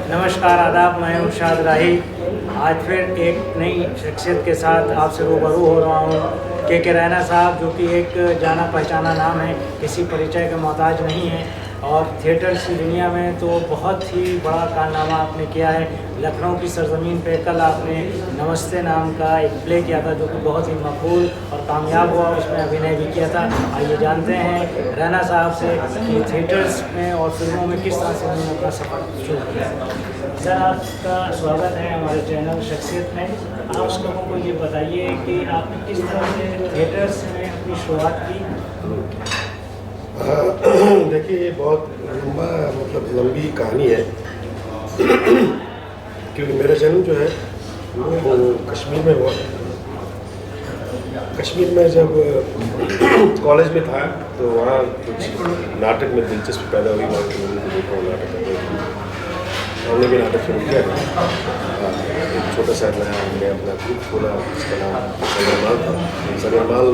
नमस्कार, आदाब। मैं हूं शाद राही। आज फिर एक नई शख्सियत के साथ आपसे रूबरू हो रहा हूं। के रैना साहब, जो कि एक जाना पहचाना नाम है, किसी परिचय का मोहताज नहीं है और थिएटर्स की दुनिया में तो बहुत ही बड़ा कारनामा आपने किया है। लखनऊ की सरजमीन पे कल आपने नमस्ते नाम का एक प्ले किया था, जो कि बहुत ही मकबूल और कामयाब हुआ। उसमें अभिनय भी किया था। आइए जानते हैं रैना साहब से कि थिएटर्स में और फिल्मों में किस तरह से उन्होंने अपना सफ़र शुरू किया। सर, आपका स्वागत है हमारे चैनल शख्सियत में। आप लोगों को ये बताइए कि आपने किस तरह से थिएटर्स में अपनी शुरुआत की। देखिए, ये बहुत लंबी कहानी है क्योंकि मेरा जन्म जो है वो कश्मीर में हुआ। कश्मीर में जब कॉलेज में था तो वहाँ कुछ नाटक में दिलचस्पी पैदा हुई। वहाँ के लोगों को देखा नाटक करते थे, हमने भी नाटक शुरू किया था। एक छोटा सा हमने अपना ग्रुप खोला जिसका नाम सगरमाल था। सगरमाल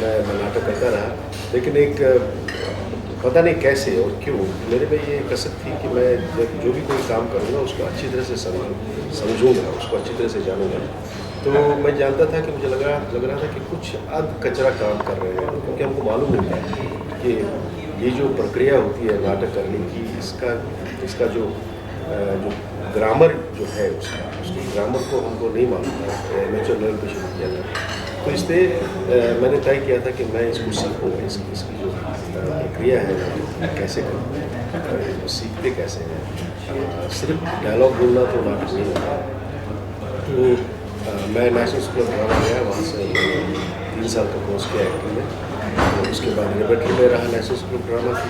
मैं नाटक करता रहा, लेकिन एक पता नहीं कैसे और क्यों मेरे में ये कसक थी कि मैं जब जो भी कोई काम करूँगा उसको अच्छी तरह से समझूंगा, उसको अच्छी तरह से जानूंगा। तो मैं जानता था कि मुझे लग रहा था कि कुछ अध कचरा काम कर रहे हैं, क्योंकि हमको मालूम होता है कि ये जो प्रक्रिया होती है नाटक करने की, इसका जो ग्रामर जो है उसकी ग्रामर को हमको नहीं मालूम था। नेचुरल लेवल पर शुरू किया था, तो इसलिए मैंने तय किया था कि मैं इसको सीखूँगा। इसकी जो प्रक्रिया है कैसे करूँ, सीखते कैसे हैं। सिर्फ डायलॉग बोलना तो नाटक नहीं होता। तो मैं नेशनल स्कूल ऑफ ड्रामा गया, वहाँ से 3 साल का कोर्स किया एक्टिंग में। तो उसके बाद रिबेटरी में रहा नेशनल स्कूल ऑफ ड्रामा की,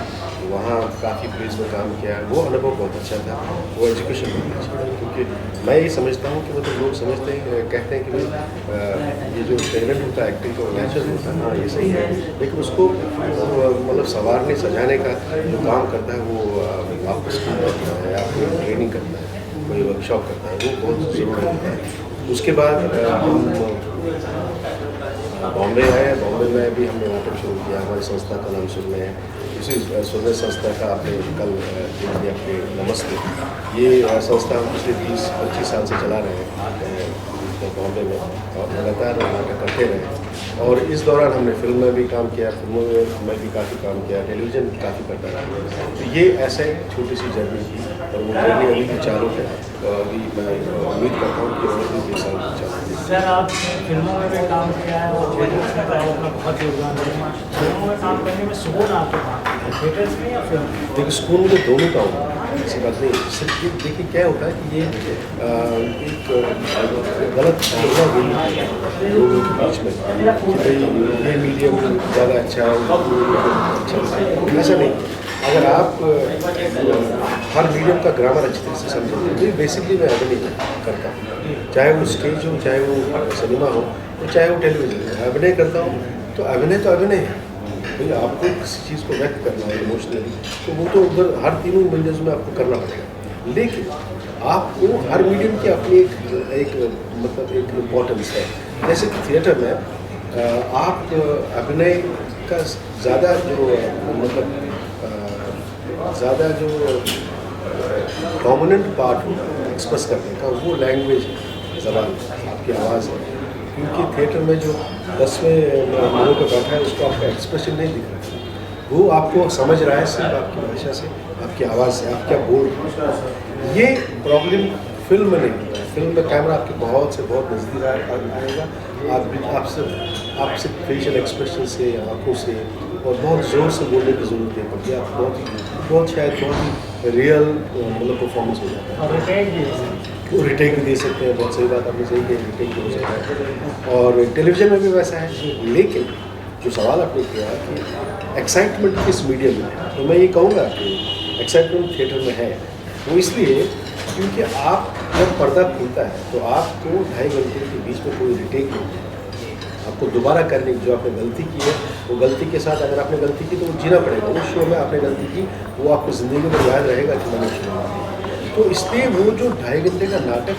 वहाँ काफ़ी प्लेस में काम किया। वो अनुभव बहुत अच्छा था, वो एजुकेशन बहुत अच्छा था। क्योंकि मैं ये समझता हूँ कि मतलब लोग समझते हैं, कहते हैं कि भाई ये जो टैलेंट होता है एक्टिंग का नेचुरल होता है, हाँ ये सही है, लेकिन उसको मतलब संवारने सजाने का जो काम करता है वो आपको स्कूल करता है, आपको ट्रेनिंग करता है, कोई वर्कशॉप करता है, वो बहुत ज़रूरी होता है। उसके बाद बॉम्बे आए। बॉम्बे में भी हमने नाटक शुरू किया। हमारी संस्था का नाम सुनने है, उसी सुनने संस्था का आपने कल देख लिया कि नमस्ते। ये संस्था हम पिछले 20-25 साल से चला रहे हैं बॉम्बे में, और लगातार नाटक करते रहे। और इस दौरान हमने फिल्म में भी काम किया, फिल्मों में भी काफ़ी काम किया, टेलीविज़न काफ़ी करता रहा। तो ये ऐसा एक छोटी सी जर्नी थी, और वो जर्नी अभी भी चालू है। तो अभी मैं उम्मीद करता हूँ कि और भी 20 साल चालू है। सर, आप फिल्मों में भी काम किया है और थिएटर्स में काम अपना बहुत योगदान है। फिल्मों में काम करने में सुकून आपके पास थिएटर्स में या फिल्म? देखिए, स्कूल में दोनों का होता है, ऐसी बात नहीं। सिर्फ ये देखिए क्या होता है कि ये एक गलत धारणा हुई है लोगों के बीच में कि भाई ये मीडियम ज़्यादा अच्छा है, अच्छा। ऐसा नहीं। अगर आप हर मीडियम का ग्रामर अच्छी तरह से समझेंगे, तो बेसिकली मैं अभिनय करता हूँ, चाहे वो स्टेज हो, चाहे वो सिनेमा हो, चाहे वो टेलीविज़न हो। अभिनय करता हूँ तो अभिनय है। तो आपको किसी चीज़ को व्यक्त करना है इमोशनली, तो वो तो उधर हर तीनों मंजिल्स में आपको करना पड़ेगा। लेकिन आपको हर मीडियम की अपनी एक इम्पोर्टेंस है। जैसे कि थिएटर में आप अभिनय का ज़्यादा जो डोमिनेंट पार्ट होता है एक्सप्रेस करने का, वो लैंग्वेज ज़बान आपकी आवाज़ है। क्योंकि थिएटर में जो 10वें लोगों पर बैठा है उसको आपका एक्सप्रेशन नहीं दिख रहा है, वो आपको समझ रहा है सिर्फ आपकी भाषा से, आपकी आवाज़ से, आप क्या बोल रहे हैं। ये प्रॉब्लम फिल्म में नहीं होता है। फिल्म में कैमरा आपके बहुत नज़दीक आएगा, आपसे फेशियल एक्सप्रेशन से, आँखों से, और बहुत ज़ोर से बोलने की ज़रूरत नहीं पड़ती। आप बहुत ही रियल परफॉर्मेंस हो जाता है। और वो रिटेक भी दे सकते हैं। बहुत सही बात आपने सही कही, रिटेक भी हो सकता है, और टेलीविज़न में भी वैसा है। लेकिन जो सवाल आपने किया कि एक्साइटमेंट किस मीडियम में है, तो मैं ये कहूँगा कि एक्साइटमेंट थिएटर में है। वो इसलिए क्योंकि आप जब पर्दा खुलता है तो आपको 2.5 घंटे के बीच में कोई रिटेक नहीं है। आपको दोबारा करने की, जो आपने गलती की है वो गलती के साथ, अगर आपने गलती की तो वो जीना पड़ेगा। उस शो में आपने गलती की, वो आपको ज़िंदगी में याद रहेगा कि मैंने शो की। तो इसलिए वो जो 2.5 घंटे का नाटक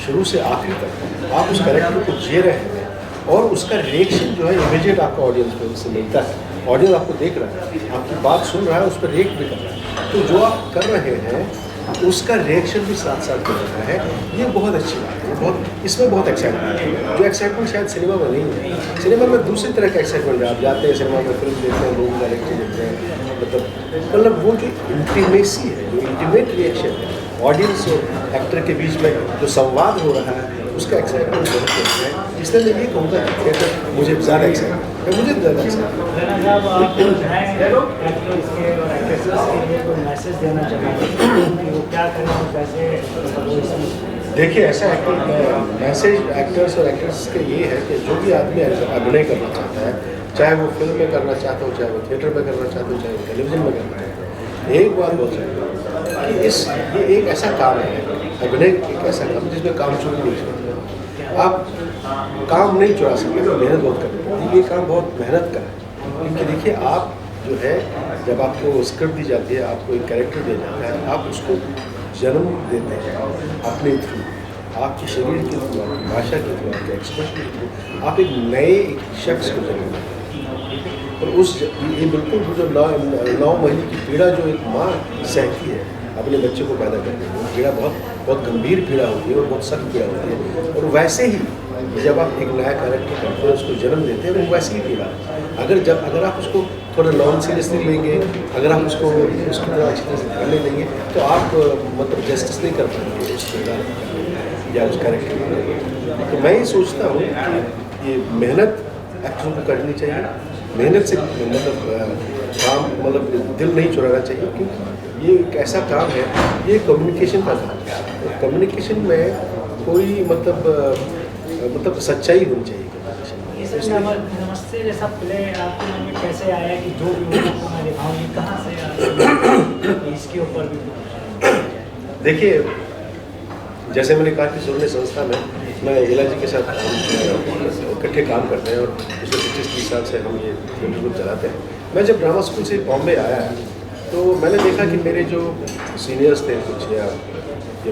शुरू से आखिर तक आप उस कैरेक्टर को जी रहे हैं, और उसका रिएक्शन जो है इमीडिएट आपका ऑडियंस में उससे मिलता है। ऑडियंस आपको देख रहा है, आपकी बात सुन रहा है, उस पर रिएक्ट भी कर रहा है। तो जो आप कर रहे हैं उसका रिएक्शन भी साथ साथ मिल रहा है, ये बहुत अच्छी बात है। बहुत इसमें बहुत एक्साइटमेंट है, जो एक्साइटमेंट शायद सिनेमा में नहीं है। सिनेमा में दूसरी तरह का एक्साइटमेंट है, आप जाते हैं सिनेमा में, फिल्म देखते हैं, लोग डायरेक्टर देखते हैं, मतलब वो जो इंटीमेसी है, जो इंटीमेट रिएक्शन है ऑडियंस और एक्टर के बीच में जो संवाद हो रहा है, उसका एक्साइटमेंट बहुत अच्छा है। इसलिए मैं ये कहूँगा कि थिएटर मुझे ज़्यादा एक्साइटमेंट है, मुझे ज़्यादा एक्साइटमेंट है। रैना साहब, आप एक्टर्स के और एक्ट्रेसेस के लिए कोई मैसेज देना चाहेंगे कि वो क्या करें और कैसे? देखिए, ऐसा है कि मैसेज एक्टर्स और एक्ट्रेस के ये है कि जो भी आदमी अभिनय करना चाहता है, चाहे वो फिल्म में करना चाहता हो, चाहे वो थिएटर में करना चाहता हो, चाहे वो टेलीविज़न में करना चाहता हो, एक बात बहुत जरूरी है कि ये एक ऐसा काम है, अभिनय एक ऐसा काम है जिसमें काम चोरी नहीं चलता। आप काम नहीं चुरा सकते, तो मेहनत बहुत करनी पड़ती है। ये काम बहुत मेहनत का है, क्योंकि देखिए, आप जो है जब आपको स्क्रिप्ट दी जाती है, आपको एक कैरेक्टर दिया जाता है, आप उसको जन्म देते हैं अपने थ्रू, आपके शरीर के थ्रू, आपकी भाषा के थ्रू, आपके एक्सप्रेशन के थ्रू, आप एक नए शख्स को जन्म देते हैं। और ये बिल्कुल जो 9 महीने की पीड़ा जो एक माँ सहती है अपने बच्चे को पैदा करने में, पीड़ा बहुत गंभीर पीड़ा होती है और बहुत सख्त पीड़ा होती है। और वैसे ही जब आप एक नया कैरेक्टर करते हैं, उसको जन्म देते हैं, वो वैसे ही पीड़ा है। अगर आप उसको थोड़ा नॉन सीरियसली लेंगे, अगर आप उसको उसकी तरह अच्छी तरह से करने लेंगे, तो आप मतलब जस्टिस नहीं कर पाएंगे उस किरदार या उस कैरेक्टर में। तो मैं ये सोचता हूँ कि ये मेहनत एक्टरों को करनी चाहिए, मेहनत से मतलब दिल नहीं चुराना चाहिए, क्योंकि ये एक ऐसा काम है, ये कम्युनिकेशन का काम है। कम्युनिकेशन में कोई मतलब सच्चाई होनी चाहिए। नमस्ते जैसा प्ले आपके मन में कैसे आया कि जो भी को मैं दिखाऊंगी, कहाँ से आया इसके ऊपर भी? देखिए, जैसे मैंने कहा कि सुरने संस्था में मैं इला जी के साथ इकट्ठे काम करते हैं और पिछले 25-30 साल से हम ये फिल्म ग्रुप चलाते हैं। मैं जब ड्रामा स्कूल से बॉम्बे आया तो मैंने देखा कि मेरे जो सीनियर्स थे कुछ या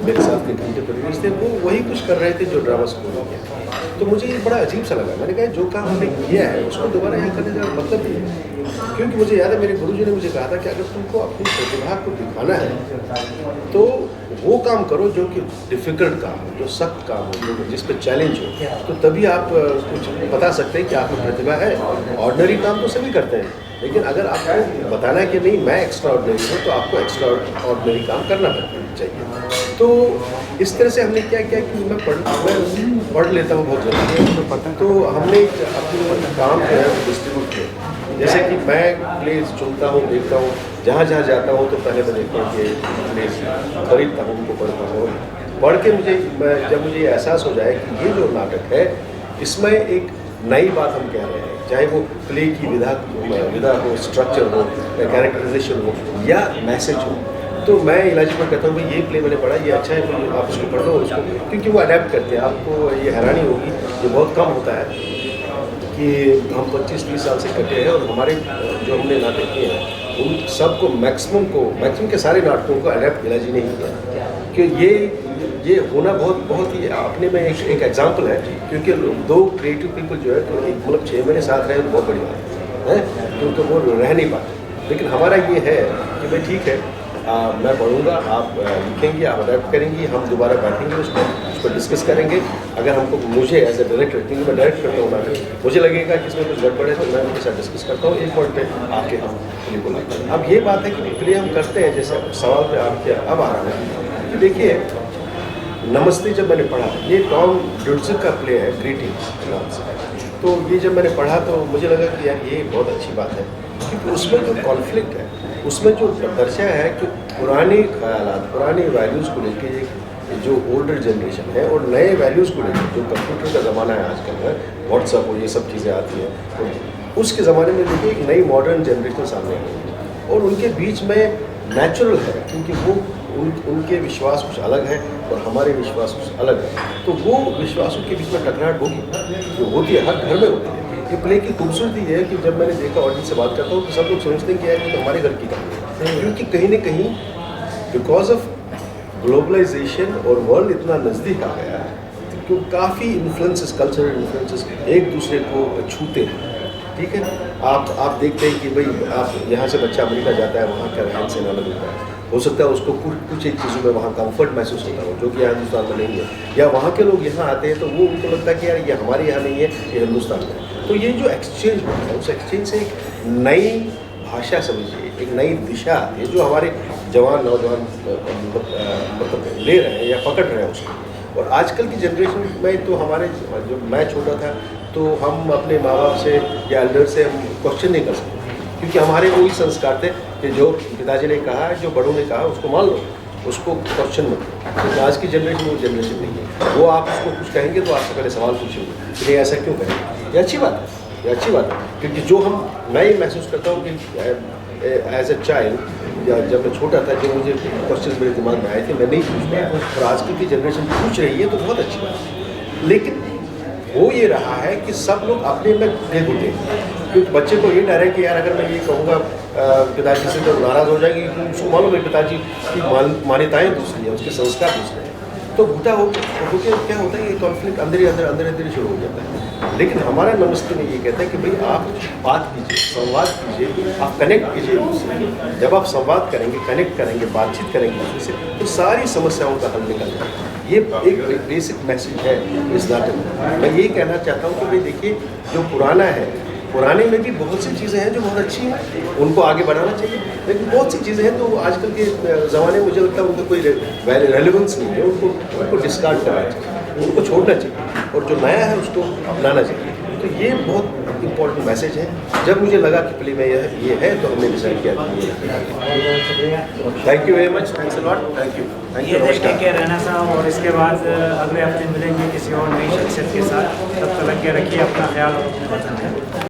मेरे साथ के कंटेम्परेरीज थे, वो वही कुछ कर रहे थे जो ड्रामा स्कूल में किया। तो मुझे ये बड़ा अजीब सा लगा। मैंने कहा जो काम हमने किया है उसको दोबारा यहाँ करने का मतलब नहीं है, क्योंकि मुझे याद है मेरे गुरुजी ने मुझे कहा था कि अगर तुमको अपनी प्रतिभा को दिखाना है तो वो काम करो जो कि डिफ़िकल्ट काम हो, जो सख्त काम हो, जो जिस पे चैलेंज हो, तो तभी आप कुछ बता सकते हैं कि आप में प्रतिभा है। ऑर्डिनरी काम तो सभी करते हैं, लेकिन अगर आपको बताना है कि नहीं मैं एक्स्ट्रा ऑर्डिनरी हूँ, तो आपको एक्स्ट्रा ऑर्डिनरी काम करना चाहिए। तो इस तरह से हमने क्या किया कि मैं पढ़ लेता हूँ बहुत जल्दी, तो हमने अपने काम जो है डिस्ट्रीब्यूट किया। जैसे कि मैं प्लेस चुनता हूँ, देखता हूँ, जहाँ जाता हूँ तो पहले मैं देखता हूँ कि प्लेस खरीदता हूँ, उनको पढ़ता हूँ। पढ़ के जब मुझे एहसास हो जाए कि ये जो नाटक है इसमें एक नई बात हम कह रहे हैं, चाहे वो प्ले की विधा हो, स्ट्रक्चर हो, कैरेक्टराइजेशन हो या मैसेज हो, तो मैं इलाजी पर कहता हूँ भाई ये प्ले मैंने पढ़ा, ये अच्छा है, तो आप उसको पढ़ लो उसको, क्योंकि वो अडेप्ट करते हैं। आपको ये हैरानी होगी, ये बहुत कम होता है कि हम 25-30 साल से इकट्ठे हैं और हमारे जो हमने नाटक किए हैं उन सबको मैक्सिमम के सारे नाटकों को अडेप्ट इलाजी नहीं किया, कि ये होना बहुत ही अपने में एक एग्जाम्पल है। क्योंकि 2 क्रिएटिव पीपल जो है तो मतलब 6 महीने साथ रहे तो बहुत बड़ी बात है, क्योंकि वो रह नहीं पाते। लेकिन हमारा ये है कि भाई ठीक है, मैं पढ़ूंगा, आप लिखेंगे, आप अडेप्ट करेंगे, हम दोबारा बैठेंगे, उसको डिस्कस करेंगे। अगर मुझे एज ए डायरेक्टर, क्योंकि मैं डायरेक्ट करता हूँ नाटक, मुझे लगेगा कि इसमें कुछ गड़बड़ है तो मैं उनके साथ डिस्कस करता हूँ, एक पॉइंट पे आके हम प्ले को लाते हैं। अब ये बात है कि प्ले हम करते हैं, जैसे सवाल पे आपके अब आ रहा है कि देखिए नमस्ते जब मैंने पढ़ा, ये टॉम ड्यूडजर का प्ले है, ग्रीटिंग्स नाम से, तो ये जब मैंने पढ़ा तो मुझे लगा कि यार ये बहुत अच्छी बात है, क्योंकि उसमें जो कॉन्फ्लिक्ट है, उसमें जो दर्शाया है कि पुराने ख्यालात, पुराने वैल्यूज़ को लेके जो ओल्डर जनरेशन है और नए वैल्यूज़ को लेकर, जो कंप्यूटर का ज़माना है आजकल है, व्हाट्सअप हो, ये सब चीज़ें आती हैं, तो उसके ज़माने में देखिए एक नई मॉडर्न जनरेशन सामने आई है और उनके बीच में नेचुरल है, क्योंकि वो उनके विश्वास कुछ अलग है और हमारे विश्वास कुछ अलग है, तो वो विश्वासों के बीच में टकराहट होगी, जो होती है, हर घर में होती है। ये प्ले की खूबसूरती है कि जब मैंने देखा, ऑडियंस से बात करता हूँ, तो सब लोग सोचते हैं कि यार ये तो हमारे घर की कहानी है, क्योंकि कहीं न कहीं बिकॉज ऑफ ग्लोबलाइजेशन और वर्ल्ड इतना नज़दीक आ गया है, तो काफ़ी इन्फ्लुएंसेस, कल्चरल इन्फ्लुएंसेस एक दूसरे को छूते हैं। ठीक है, आप देखते हैं कि भाई आप यहाँ से बच्चा अमेरिका जाता है, वहाँ का रहन सहन अलग होता है, हो सकता है उसको कुछ एक चीज़ों में वहाँ कंफर्ट महसूस होता हो जो कि यहाँ हिंदुस्तान में नहीं है, या वहाँ के लोग यहाँ आते हैं तो वो उनको लगता है कि यार ये हमारे यहाँ नहीं है, ये हिंदुस्तान में है। तो ये जो एक्सचेंज होता है उस एक्सचेंज से एक नई भाषा समझिए, एक नई दिशा आती है जो हमारे जवान नौजवान मतलब ले रहे हैं या पकड़ रहे हैं उसको। और आजकल की जनरेशन में तो हमारे जो मैं छोटा था तो हम अपने माँ बाप से या एल्डर से हम क्वेश्चन नहीं कर सकते, क्योंकि हमारे वही संस्कार थे कि जो पिताजी ने कहा है, जो बड़ों ने कहा उसको मान लो, उसको क्वेश्चन मत करो। तो आज की जनरेशन वो जनरेशन नहीं है, वो आप उसको कुछ कहेंगे तो आपसे पहले सवाल पूछेंगे कि ये ऐसा क्यों करेंगे। ये अच्छी बात है, ये अच्छी बात है, क्योंकि जो मैं ये महसूस करता हूँ कि एज ए चाइल्ड या जब मैं छोटा था जो मुझे क्वेश्चन मेरे दिमाग में आए थे मैं नहीं पूछ पाया, और आजकल की जनरेशन पूछ रही है तो बहुत अच्छी बात है। लेकिन वो ये रहा है कि सब लोग अपने में घुटे घुटे, क्योंकि बच्चे को ये डर है कि यार अगर मैं ये कहूँगा पिताजी से तो नाराज़ हो जाएंगे, क्योंकि उसको मालूम है पिताजी की मान्यताएँ दूसरी है, उसके संस्कार दूसरे हैं। तो घुटा होकर क्या होता है, ये कॉन्फ्लिक्ट अंदर शुरू हो जाता है। लेकिन हमारा नमस्ते में ये कहता है कि भाई आप बात कीजिए, संवाद कीजिए, आप कनेक्ट कीजिए दूसरे। जब आप संवाद करेंगे, कनेक्ट करेंगे, बातचीत करेंगे दूसरे से, तो सारी समस्याओं का हल निकल जाएगा। ये एक बेसिक मैसेज है इस नाटक में। मैं ये कहना चाहता हूँ कि भाई देखिए, जो पुराना है, पुराने में भी बहुत सी चीज़ें हैं जो बहुत अच्छी हैं, उनको आगे बढ़ाना चाहिए। लेकिन बहुत सी चीज़ें हैं तो आजकल के ज़माने में मुझे लगता है उनका कोई रेलेवेंस नहीं है, उनको डिस्कार्ड करना चाहिए, उनको छोड़ना चाहिए, और जो नया है उसको अपनाना चाहिए। तो ये बहुत इंपॉर्टेंट मैसेज है। जब मुझे लगा कि फिल्म में ये है तो हमने डिसाइड किया। Thank you very much, thanks a lot, thank you. ये थे के रैना साहब, और इसके बाद अगले हफ्ते मिलेंगे किसी और नई शख्सियत के साथ। तब तक के रखिए अपना ख्याल और अपने वतन है।